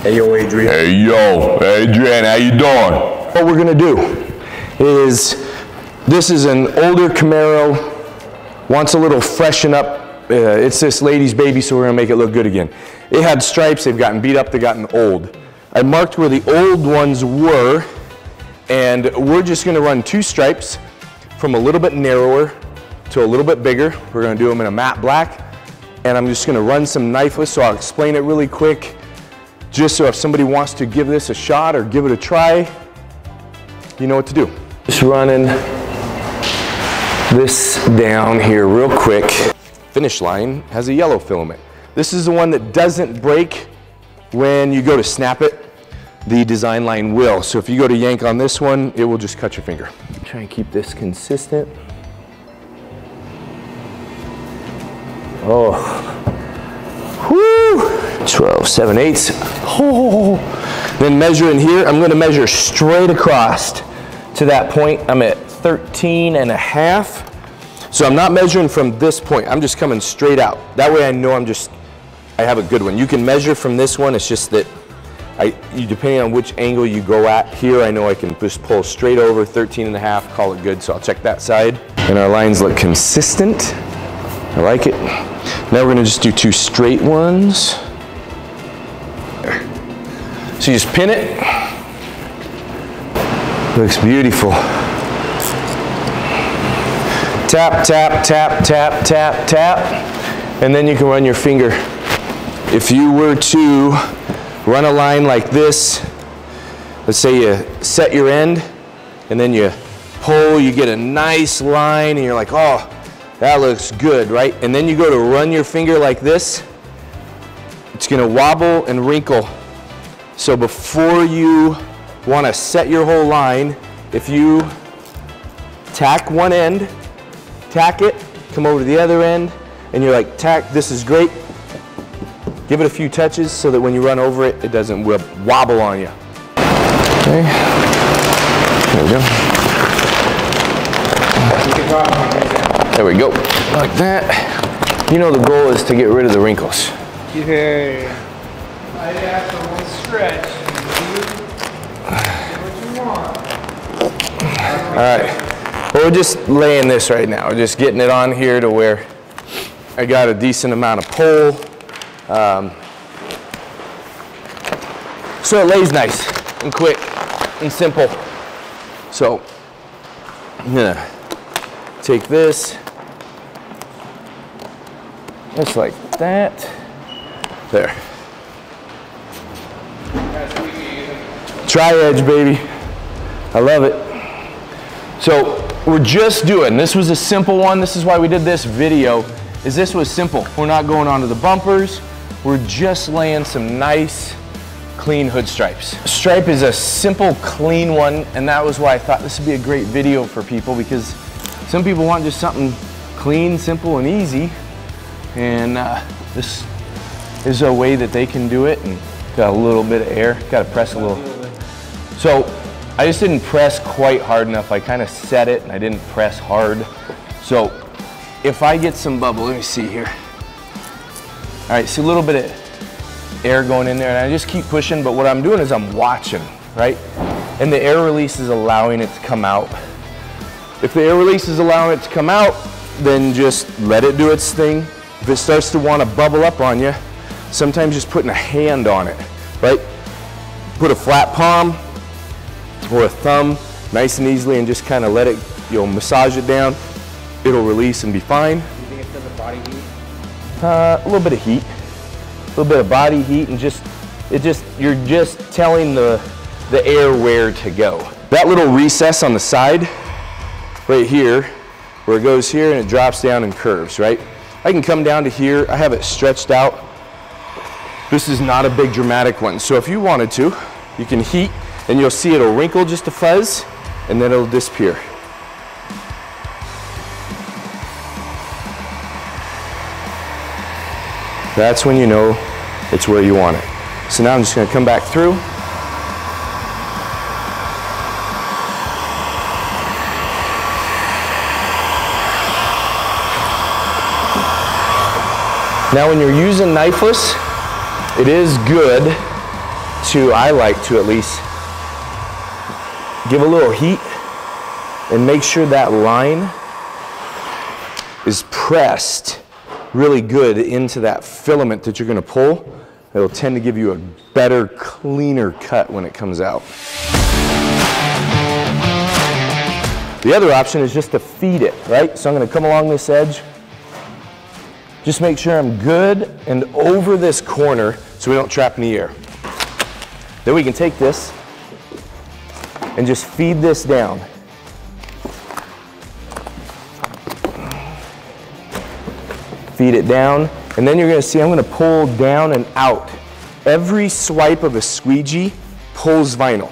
Hey, yo, Adrian. Hey, yo, Adrian, how you doing? What we're gonna do is, this is an older Camaro, wants a little freshen up. It's this lady's baby, so we're gonna make it look good again. It had stripes, they've gotten beat up, they've gotten old. I marked where the old ones were, and we're just gonna run 2 stripes from a little bit narrower to a little bit bigger. We're gonna do them in a matte black, and I'm just gonna run some knifeless, so I'll explain it really quick, just so if somebody wants to give this a shot or give it a try, you know what to do. Just running this down here real quick. Finish line has a yellow filament. This is the one that doesn't break when you go to snap it. The design line will. So if you go to yank on this one, it will just cut your finger. Try and keep this consistent. Oh, whoo, 12, 7/8. Oh. Then measure in here, I'm gonna measure straight across to that point. I'm at 13.5. So I'm not measuring from this point, I'm just coming straight out. That way I know I have a good one. You can measure from this one, it's just that depending on which angle you go at, here I know I can just pull straight over, 13.5, call it good, so I'll check that side. And our lines look consistent. I like it. Now we're gonna just do 2 straight ones. So you just pin it. Looks beautiful. Tap, tap, tap, tap, tap, tap. And then you can run your finger. If you were to run a line like this, let's say you set your end and then you pull, you get a nice line and you're like, oh, that looks good, right? And then you go to run your finger like this, it's gonna wobble and wrinkle. So before you wanna set your whole line, if you tack one end, tack it, come over to the other end, and you're like, tack, this is great. Give it a few touches so that when you run over it, it doesn't wobble on you. Okay, there we go. There we go, like that. You know the goal is to get rid of the wrinkles. Yeah. I have to one stretch. What you want. All right, well, we're just laying this right now. We're just getting it on here to where I got a decent amount of pull. So it lays nice and quick and simple. So I'm gonna take this, just like that. There. Tri-edge, baby. I love it. So we're just doing, this was a simple one. This is why we did this video, is this was simple. We're not going onto the bumpers. We're just laying some nice, clean hood stripes. Stripe is a simple, clean one, and that was why I thought this would be a great video for people, because some people want just something clean, simple, and easy. And this is a way that they can do it, and got a little bit of air. Got to press a little. So I just didn't press quite hard enough. I kind of set it, and I didn't press hard. So if I get some bubble, let me see here. All right, see a little bit of air going in there, and I just keep pushing, but what I'm doing is I'm watching, right? And the air release is allowing it to come out. If the air release is allowing it to come out, then just let it do its thing. If it starts to want to bubble up on you, sometimes just putting a hand on it, right? Put a flat palm or a thumb nice and easily and just kind of let it, massage it down. It'll release and be fine. Do you think it's because of body heat? A little bit of heat, a little bit of body heat, and you're just telling the air where to go. That little recess on the side, right here, where it goes here and it drops down and curves, right? I can come down to here, I have it stretched out. This is not a big dramatic one, so if you wanted to, you can heat, and you'll see it'll wrinkle just a fuzz, and then it'll disappear. That's when you know it's where you want it. So now I'm just going to come back through. Now when you're using knifeless, it is good to, I like to at least, give a little heat and make sure that line is pressed really good into that filament that you're gonna pull. It'll tend to give you a better, cleaner cut when it comes out. The other option is just to feed it, right? So I'm gonna come along this edge, just make sure I'm good and over this corner so we don't trap any air. Then we can take this and just feed this down. Feed it down, and then you're gonna see I'm gonna pull down and out. Every swipe of a squeegee pulls vinyl.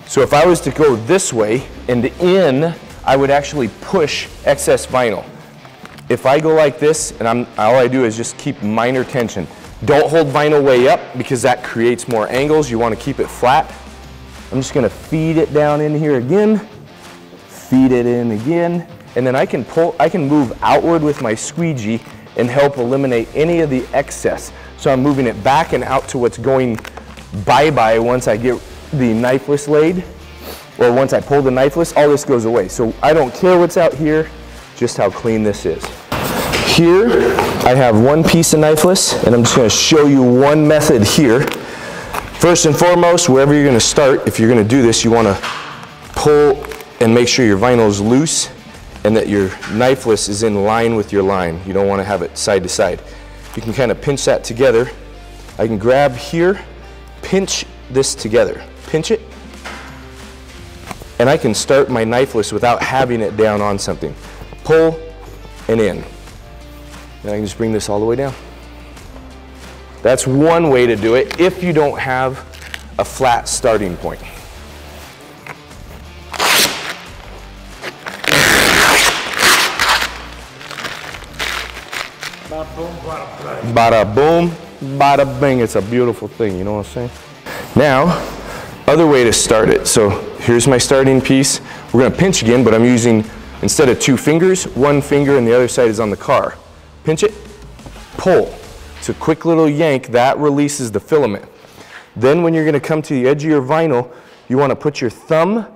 So if I was to go this way and in, I would actually push excess vinyl. If I go like this, and all I do is just keep minor tension. Don't hold vinyl way up because that creates more angles. You wanna keep it flat. I'm just gonna feed it down in here again, feed it in again, and then I can move outward with my squeegee and help eliminate any of the excess. So I'm moving it back and out to what's going bye-bye once I get the knifeless laid, or once I pull the knifeless, all this goes away. So I don't care what's out here, just how clean this is. Here, I have one piece of knifeless, and I'm just gonna show you one method here. First and foremost, wherever you're gonna start, if you're gonna do this, you wanna pull and make sure your vinyl is loose and that your knifeless is in line with your line. You don't wanna have it side to side. You can kind of pinch that together. I can grab here, pinch this together. Pinch it, and I can start my knifeless without having it down on something. Pull and in. And I can just bring this all the way down. That's one way to do it if you don't have a flat starting point. Bada boom, bada bing. It's a beautiful thing, you know what I'm saying? Now, other way to start it. So here's my starting piece. We're gonna pinch again, but I'm using, instead of 2 fingers, 1 finger and the other side is on the car. Pinch it, pull. It's a quick little yank, that releases the filament. Then when you're gonna come to the edge of your vinyl, you wanna put your thumb,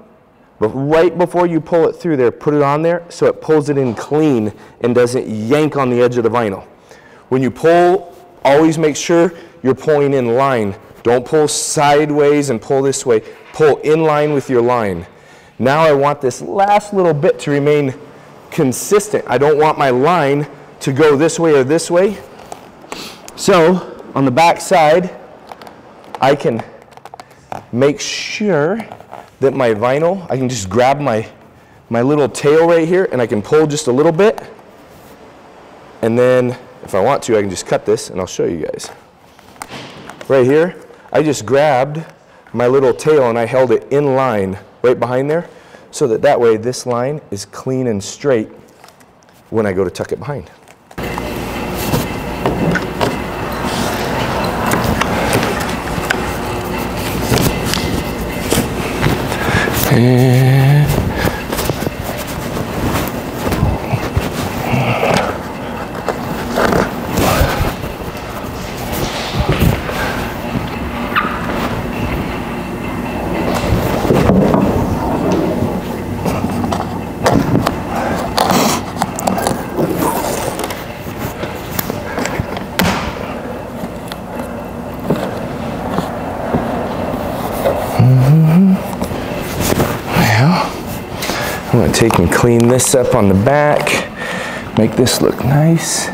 but right before you pull it through there, put it on there so it pulls it in clean and doesn't yank on the edge of the vinyl. When you pull, always make sure you're pulling in line. Don't pull sideways and pull this way. Pull in line with your line. Now I want this last little bit to remain consistent. I don't want my line to go this way or this way. So on the back side, I can make sure that my vinyl, I can just grab my little tail right here and I can pull just a little bit. And then if I want to, I can just cut this and I'll show you guys. Right here, I just grabbed my little tail and I held it in line right behind there so that way this line is clean and straight when I go to tuck it behind. I'm going to take and clean this up on the back, make this look nice.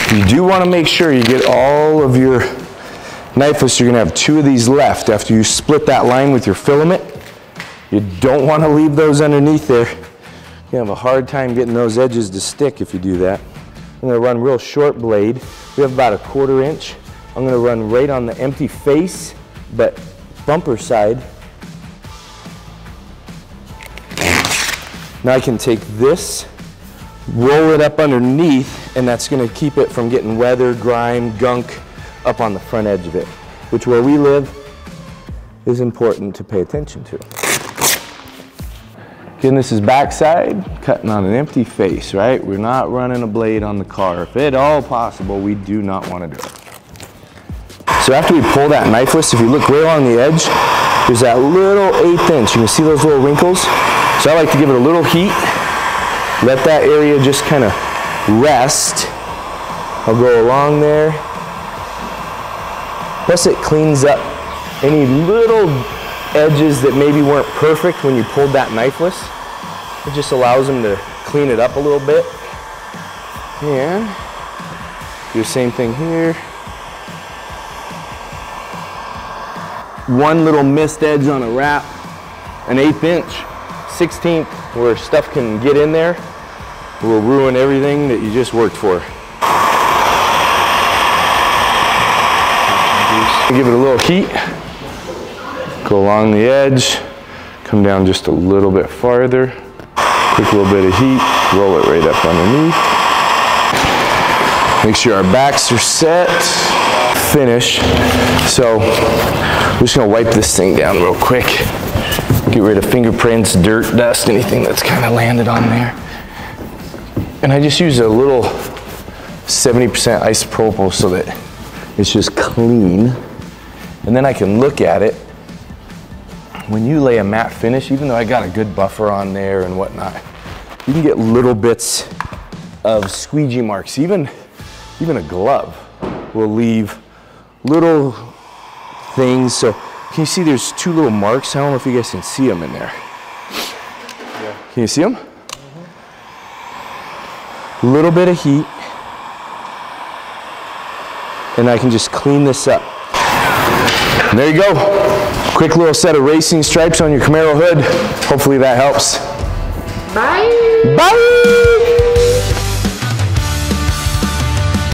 You do want to make sure you get all of your knifeless. You're going to have 2 of these left after you split that line with your filament. You don't want to leave those underneath there. You have a hard time getting those edges to stick if you do that. I'm going to run real short blade. We have about a 1/4 inch. I'm going to run right on the empty face, but bumper side. Now I can take this, roll it up underneath, and that's gonna keep it from getting weather, grime, gunk up on the front edge of it, which where we live is important to pay attention to. Again, this is backside, cutting on an empty face, right? We're not running a blade on the car. If at all possible, we do not want to do it. So after we pull that knifeless, if you look right along the edge, there's that little 1/8 inch. You can see those little wrinkles? So I like to give it a little heat, let that area just kind of rest. I'll go along there. Plus it cleans up any little edges that maybe weren't perfect when you pulled that knifeless. It just allows them to clean it up a little bit. And do the same thing here. One little missed edge on a wrap, an 1/8 inch, 1/16 where stuff can get in there will ruin everything that you just worked for. Give it a little heat. Go along the edge, come down just a little bit farther, quick little bit of heat, roll it right up underneath. Make sure our backs are set, finish. So we're just gonna wipe this thing down real quick. Get rid of fingerprints, dirt, dust, anything that's kind of landed on there. And I just use a little 70% isopropyl so that it's just clean. And then I can look at it. When you lay a matte finish, even though I got a good buffer on there and whatnot, you can get little bits of squeegee marks. Even a glove will leave little things. So can you see there's 2 little marks? I don't know if you guys can see them in there. Yeah. Can you see them? Mm-hmm. Little bit of heat. And I can just clean this up. And there you go. Quick little set of racing stripes on your Camaro hood. Hopefully that helps. Bye. Bye.